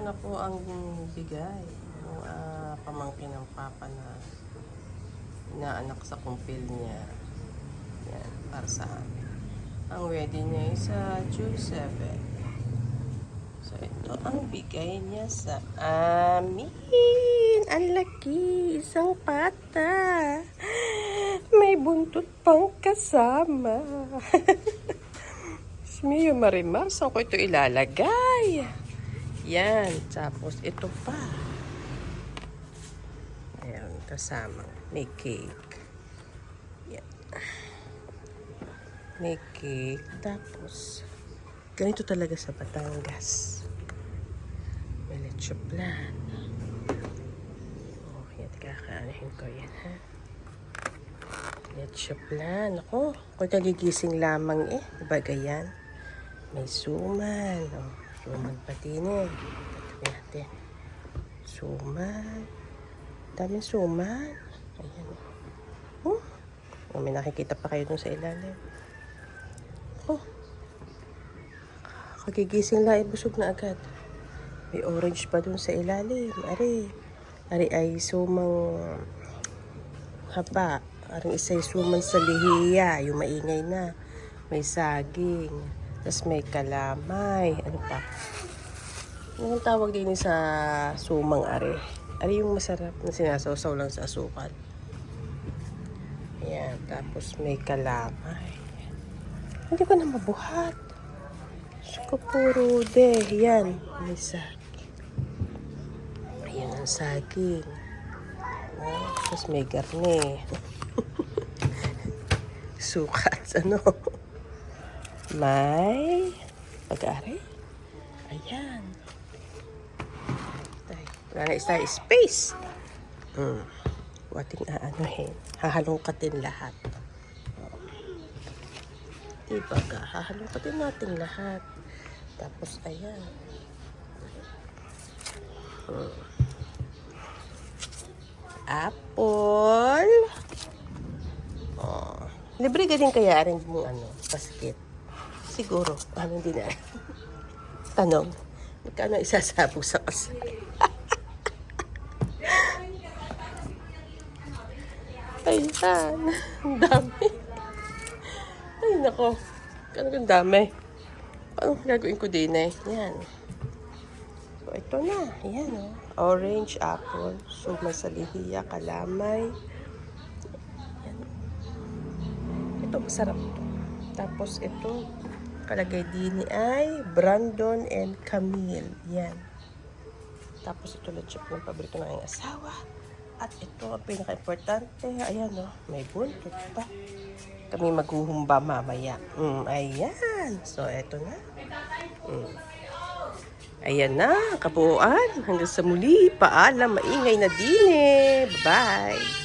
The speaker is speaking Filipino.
na po ang bigay ng pamangkin ng papa na inaanak sa kumpil niya. Yan, para sa amin. Ang wedding niya ay sa June 7. So, ito ang bigay niya sa amin. Ang laki, isang pata. May buntot pang kasama. Mio Marimar, saan ko ito ilalagay? Yan, tapos ito pa. Ayan, kasama. May cake. Yan. May cake. Tapos, ganito talaga sa Batangas. May leche plan. Oh, yan, kakaanahin ko yan, ha? Leche plan. Ako, kagigising lamang eh. Diba ganyan? May suman. Oh, suman pati niya. Tabi natin. Suman. Daming suman. Ayan. Oh, may nakikita pa kayo dun sa ilalim. Oh. Kagigising lang, busog na agad. May orange pa dun sa ilalim. Ari ay sumang haba. Aring isa ay suman sa lihiya. Yung maingay na. May saging. Tapos may kalamay. Ano pa? Anong tawag din sa sumang ari? Ari yung masarap na sinasawsaw lang sa asukal. Ayan. Tapos may kalamay. Hindi ko na mabuhat. Ko puro de. Yan. May saging. Ayan ang saging. Oh, tapos may garne. Sukat. Ano? May pag-aari. Ayan. Wala na isa space. Wating aanuhin. Hahalungkatin lahat. Diba ka? Hahalungkatin natin lahat. Tapos, ayan. Apple. Oh. Libre ka din kaya rin mong basket. Siguro. Hindi na. Tanong. Magkano isasabog sa kasal? Ayan. Ang dami. Ay, nako. Ang dami. Anong gagawin ko din eh? Yan. So, ito na. Ayan, oh. Orange, apple, suman sa lihiya, kalamay. Yan. Ito, masarap ito. Tapos, ito, kalagay din ay Brandon and Camille. Yan. Tapos, ito leche yung paborito ng aking asawa. At ito, ang pinaka-importante. Ayan, oh. May buntot pa. Kami maghuhumba mamaya. Ayan. So, eto na. Ayan na, kabuuan. Hanggang sa muli. Paalam, maingay na din eh. Bye-bye.